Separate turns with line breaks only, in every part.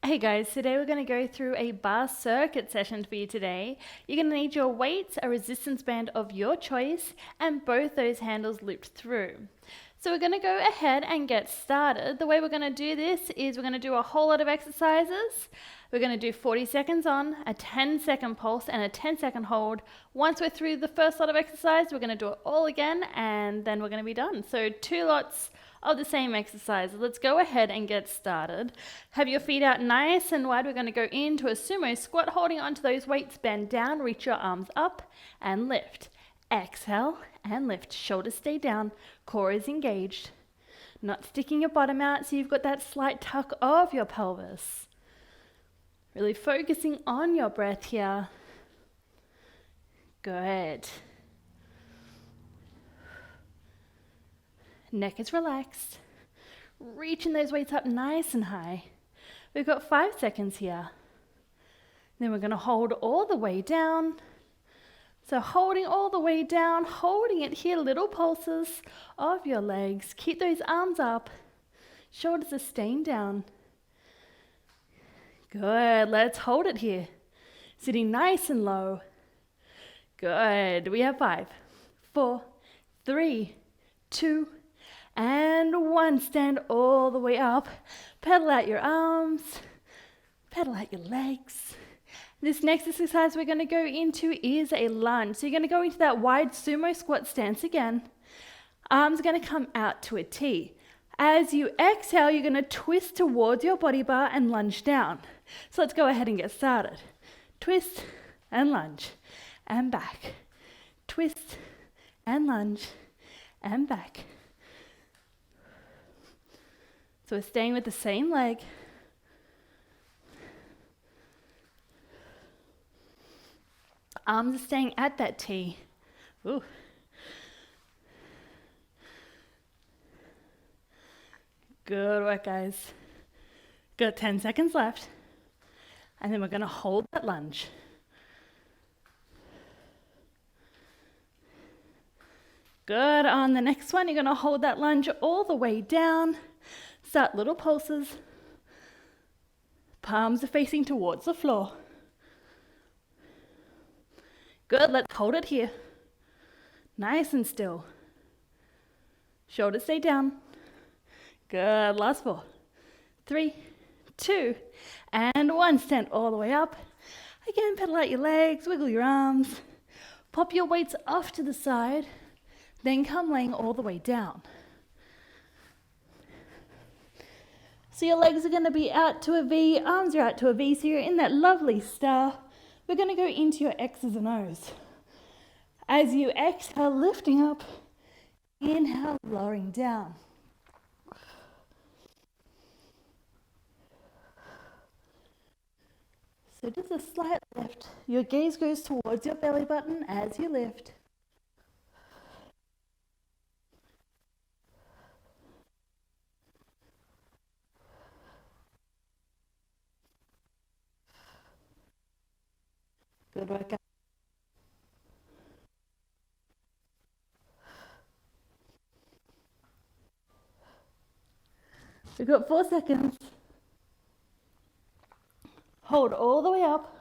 Hey guys, today we're going to go through a bar circuit session for you today. You're going to need your weights, a resistance band of your choice, and both those handles looped through. So we're going to go ahead and get started. The way we're going to do this is we're going to do a whole lot of exercises. We're going to do 40 seconds on, a 10-second pulse, and a 10-second hold. Once we're through the first lot of exercise, we're going to do it all again, and then we're going to be done. So 2 lots of the same exercise. Let's go ahead and get started. Have your feet out nice and wide. We're going to go into a sumo squat, holding onto those weights. Bend down, reach your arms up and lift. Exhale and lift. Shoulders stay down, core is engaged. Not sticking your bottom out, so you've got that slight tuck of your pelvis. Really focusing on your breath here. Good. Neck is relaxed. Reaching those weights up nice and high. We've got 5 seconds here. Then we're going to hold all the way down. So holding all the way down, holding it here, little pulses of your legs. Keep those arms up. Shoulders are staying down. Good. Let's hold it here. Sitting nice and low. Good. We have 5, 4, 3, 2, and 1. Stand all the way up. Pedal out your arms. Pedal out your legs. This next exercise we're going to go into is a lunge. So you're going to go into that wide sumo squat stance again. Arms are going to come out to a T. As you exhale, you're going to twist towards your body bar and lunge down. So let's go ahead and get started. Twist and lunge and back. Twist and lunge and back. So we're staying with the same leg. Arms are staying at that T. Ooh. Good work, guys. Got 10 seconds left. And then we're going to hold that lunge. Good. On the next one, you're going to hold that lunge all the way down. Start little pulses. Palms are facing towards the floor. Good, let's hold it here. Nice and still. Shoulders stay down. Good, last 4, 3, 2, and 1. Stand all the way up. Again, pedal out your legs, wiggle your arms. Pop your weights off to the side. Then come laying all the way down. So your legs are going to be out to a V, arms are out to a V, so you're in that lovely star. We're going to go into your X's and O's. As you exhale, lifting up, inhale, lowering down. So just a slight lift. Your gaze goes towards your belly button as you lift. Good work. We've got 4 seconds. Hold all the way up.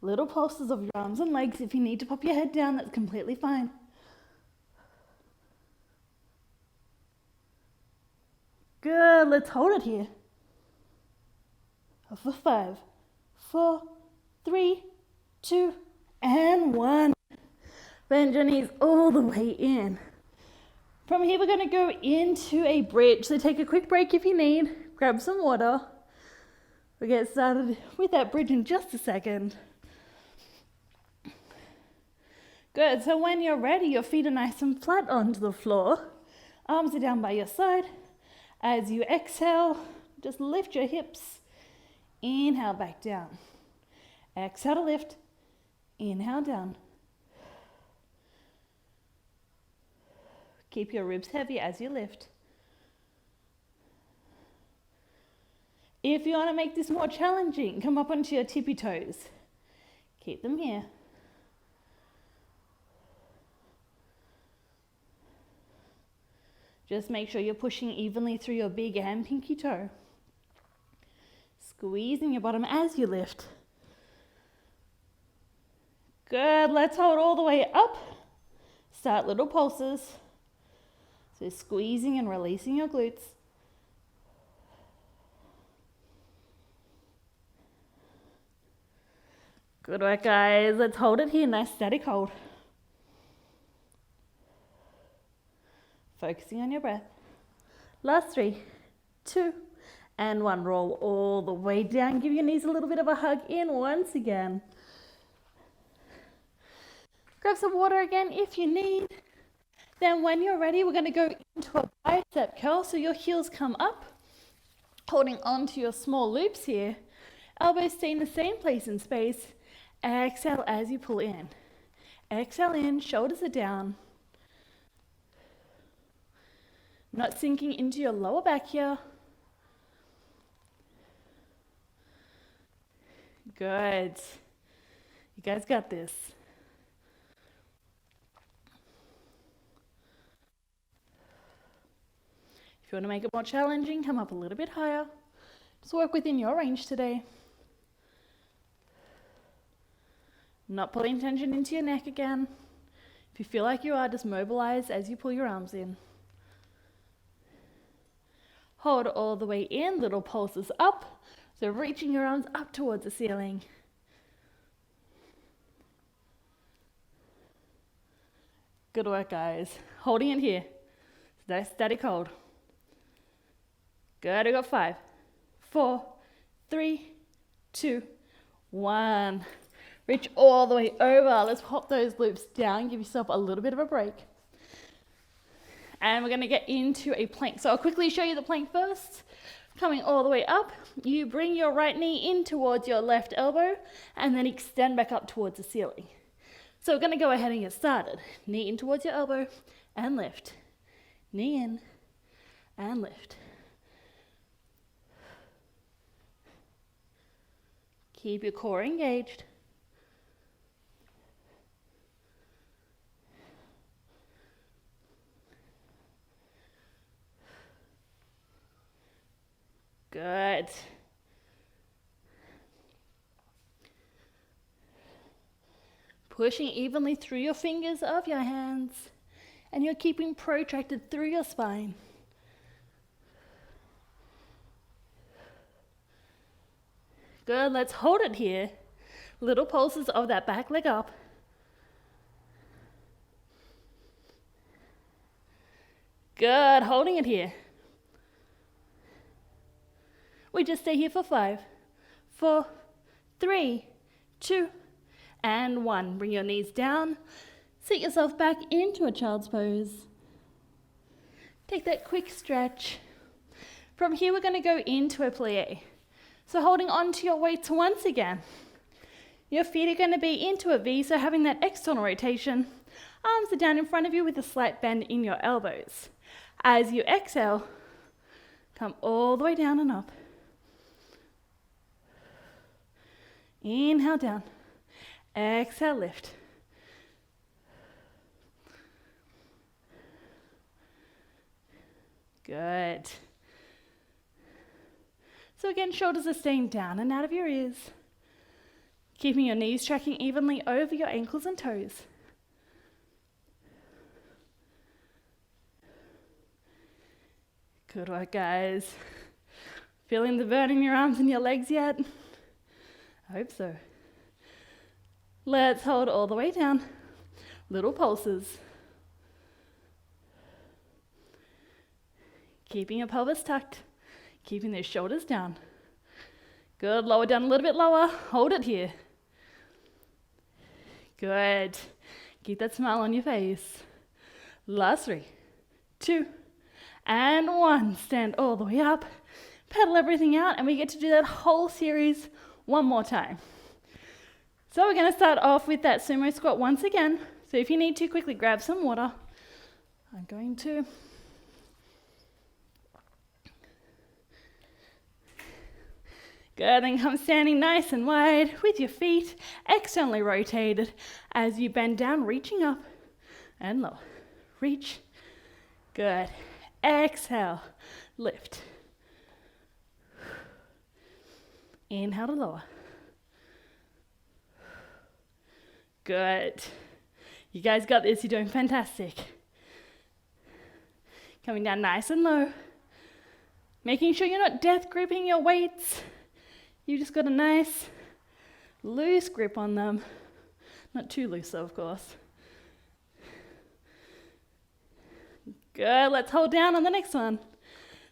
Little pulses of your arms and legs. If you need to pop your head down, that's completely fine. Good. Let's hold it here. For 5, 4, 3, 2, and 1. Bend your knees all the way in. From here, we're going to go into a bridge. So take a quick break if you need. Grab some water. We'll get started with that bridge in just a second. Good. So when you're ready, your feet are nice and flat onto the floor. Arms are down by your side. As you exhale, just lift your hips. Inhale back down. Exhale to lift. Inhale down. Keep your ribs heavy as you lift. If you want to make this more challenging, come up onto your tippy toes. Keep them here. Just make sure you're pushing evenly through your big and pinky toe. Squeezing your bottom as you lift. Good, let's hold all the way up. Start little pulses. So squeezing and releasing your glutes. Good work, guys. Let's hold it here, nice static hold. Focusing on your breath. Last 3, 2, and 1. Roll all the way down. Give your knees a little bit of a hug in once again. Grab some water again if you need. Then when you're ready, we're going to go into a bicep curl. So your heels come up, holding on to your small loops here. Elbows stay in the same place in space. Exhale as you pull in. Exhale in, shoulders are down. Not sinking into your lower back here. Good. You guys got this. If you want to make it more challenging, come up a little bit higher. Just work within your range today. Not pulling tension into your neck again. If you feel like you are, just mobilize as you pull your arms in. Hold all the way in, little pulses up. So reaching your arms up towards the ceiling. Good work, guys. Holding it here. Nice static hold. Good, we got 5, 4, 3, 2, 1. Reach all the way over. Let's hop those loops down. Give yourself a little bit of a break. And we're going to get into a plank. So I'll quickly show you the plank first. Coming all the way up, you bring your right knee in towards your left elbow and then extend back up towards the ceiling. So we're going to go ahead and get started. Knee in towards your elbow and lift. Knee in and lift. Keep your core engaged. Good. Pushing evenly through your fingers of your hands, and you're keeping protracted through your spine. Good, let's hold it here. Little pulses of that back leg up. Good, holding it here. We just stay here for 5, 4, 3, 2, and 1. Bring your knees down. Sit yourself back into a child's pose. Take that quick stretch. From here, we're going to go into a plie. So holding on to your weights once again. Your feet are going to be into a V, so having that external rotation. Arms are down in front of you with a slight bend in your elbows. As you exhale, come all the way down and up. Inhale down. Exhale, lift. Good. So again, shoulders are staying down and out of your ears. Keeping your knees tracking evenly over your ankles and toes. Good work, guys. Feeling the burn in your arms and your legs yet? I hope so. Let's hold all the way down. Little pulses. Keeping your pelvis tucked. Keeping those shoulders down. Good, lower down a little bit lower. Hold it here. Good. Keep that smile on your face. Last 3, 2, and 1. Stand all the way up. Pedal everything out, and we get to do that whole series one more time. So we're going to start off with that sumo squat once again. So if you need to, quickly grab some water. I'm going to. Good, then come standing nice and wide with your feet externally rotated as you bend down, reaching up and low. Reach. Good. Exhale. Lift. Inhale to lower. Good. You guys got this, you're doing fantastic. Coming down nice and low. Making sure you're not death gripping your weights. You just got a nice loose grip on them. Not too loose though, of course. Good, let's hold down on the next one.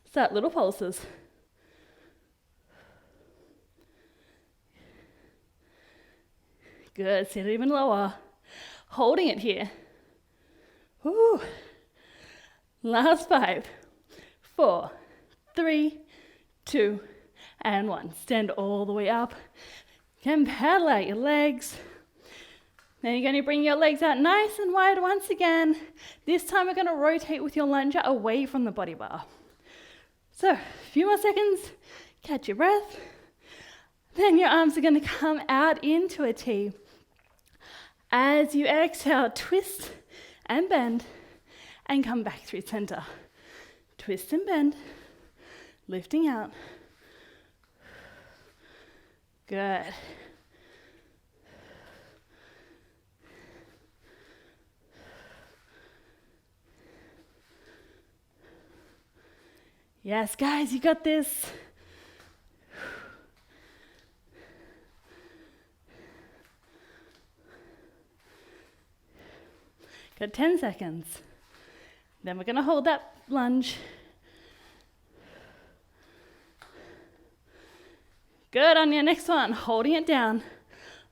Start little pulses. Good, sit even lower. Holding it here. Woo. Last 5, 4, 3, 2, and 1. Stand all the way up. Then paddle out your legs. Then you're going to bring your legs out nice and wide once again. This time we're going to rotate with your lunge away from the body bar. So, a few more seconds. Catch your breath. Then your arms are going to come out into a T. As you exhale, twist and bend and come back through center. Twist and bend, lifting out. Good. Yes, guys, you got this. Got 10 seconds. Then we're going to hold that lunge. Good, on your next one, holding it down.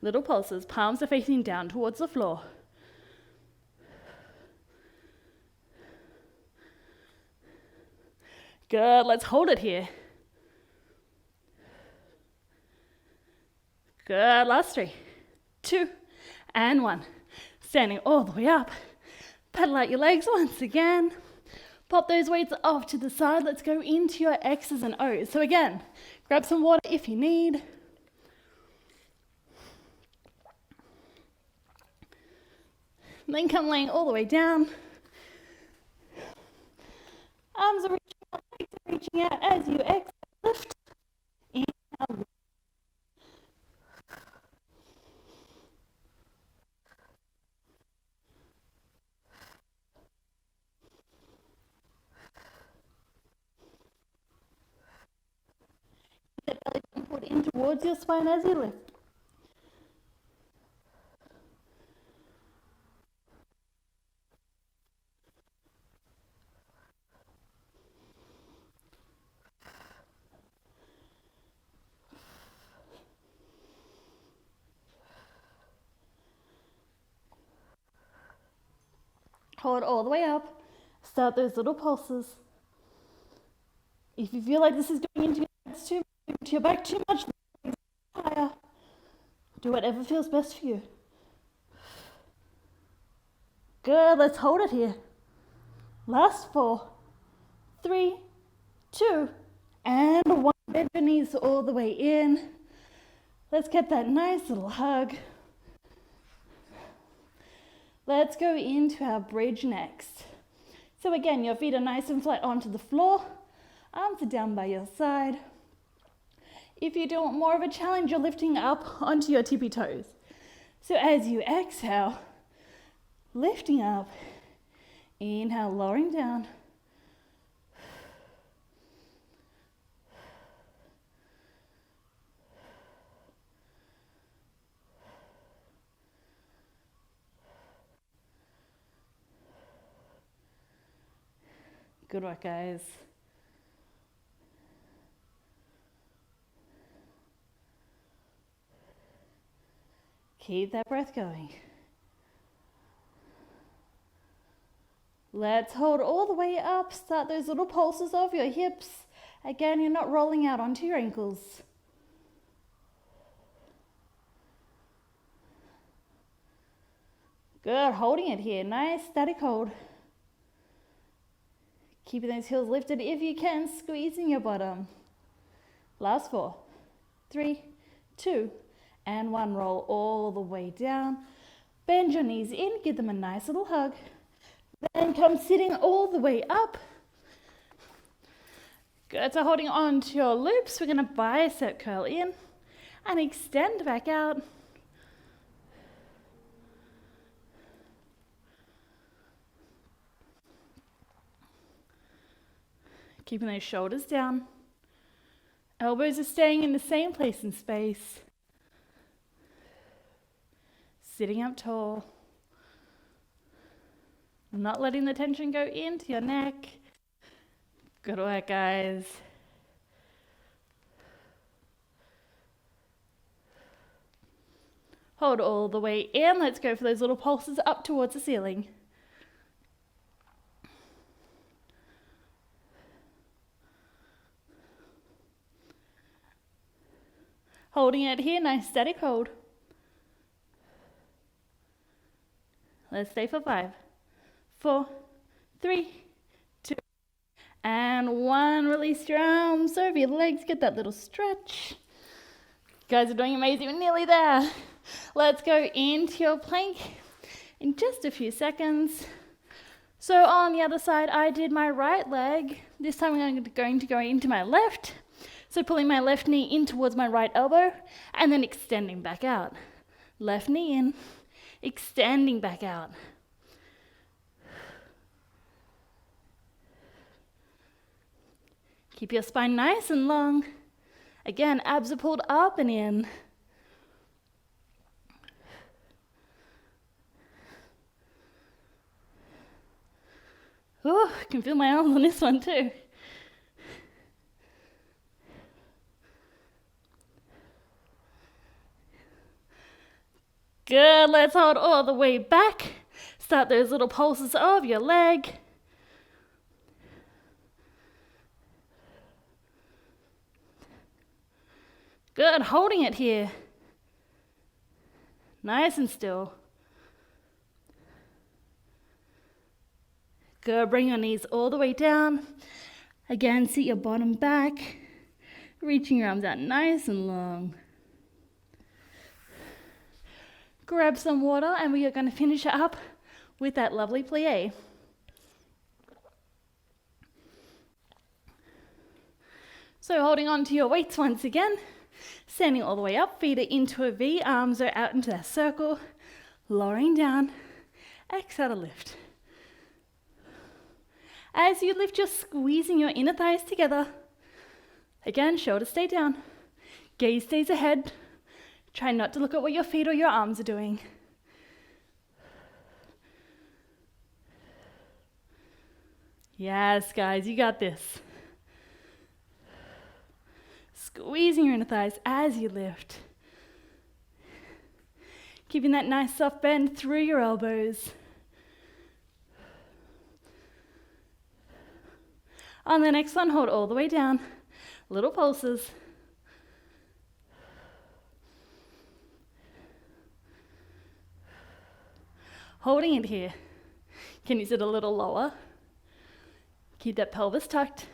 Little pulses, palms are facing down towards the floor. Good, let's hold it here. Good, last 3, 2, and 1. Standing all the way up. Pedal out your legs once again. Pop those weights off to the side. Let's go into your X's and O's. So again, grab some water if you need. Then come laying all the way down. Arms are reaching out, legs are reaching out as you exhale. Lift. Inhale. The belly button put in towards your spine as you lift. Hold all the way up. Start those little pulses. If you feel like this is going into your back too much, higher. Do whatever feels best for you. Good, let's hold it here. Last 4, 3, 2, and 1. Bend your knees all the way in. Let's get that nice little hug. Let's go into our bridge next. So again, your feet are nice and flat onto the floor. Arms are down by your side. If you do want more of a challenge, you're lifting up onto your tippy toes. So as you exhale, lifting up, inhale, lowering down. Good work, guys. Keep that breath going. Let's hold all the way up. Start those little pulses of your hips. Again, you're not rolling out onto your ankles. Good, holding it here. Nice static hold. Keeping those heels lifted if you can, squeezing your bottom. Last 4, 3, 2, and 1. Roll all the way down. Bend your knees in, give them a nice little hug. Then come sitting all the way up. Good, so holding on to your loops, we're going to bicep curl in. and extend back out. Keeping those shoulders down. Elbows are staying in the same place in space. Sitting up tall. Not letting the tension go into your neck. Good work, guys. Hold all the way in. Let's go for those little pulses up towards the ceiling. Holding it here, nice static hold. Let's stay for 5, 4, 3, 2, and 1. Release your arms over your legs, get that little stretch. You guys are doing amazing, we're nearly there. Let's go into your plank in just a few seconds. So on the other side, I did my right leg. This time I'm going to go into my left. So pulling my left knee in towards my right elbow and then extending back out. Left knee in, extending back out. Keep your spine nice and long. Again, abs are pulled up and in. Oh, I can feel my arms on this one too. Good, let's hold all the way back. Start those little pulses of your leg. Good, holding it here. Nice and still. Good, bring your knees all the way down. Again, sit your bottom back. Reaching your arms out nice and long. Grab some water and we are going to finish it up with that lovely plie. So holding on to your weights once again, standing all the way up, feet are into a V, arms are out into that circle, lowering down, exhale to lift. As you lift, you're squeezing your inner thighs together. Again, shoulders stay down, gaze stays ahead. Try not to look at what your feet or your arms are doing. Yes, guys, you got this. Squeezing your inner thighs as you lift. Keeping that nice soft bend through your elbows. On the next one, hold all the way down. Little pulses. Holding it here. Can you sit a little lower? Keep that pelvis tucked.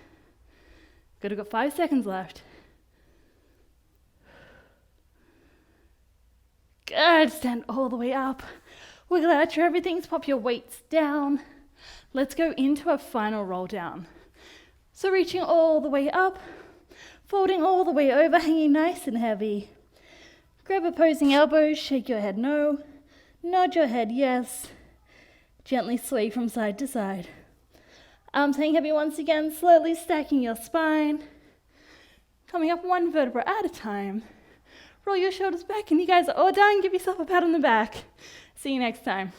Good, I've got 5 seconds left. Good, stand all the way up. Wiggle out your everything, pop your weights down. Let's go into a final roll down. So reaching all the way up, folding all the way over, hanging nice and heavy. Grab opposing elbows, shake your head no. Nod your head yes. Gently sway from side to side. Arms hang heavy once again, slowly stacking your spine. Coming up 1 vertebra at a time. Roll your shoulders back and you guys are all done. Give yourself a pat on the back. See you next time.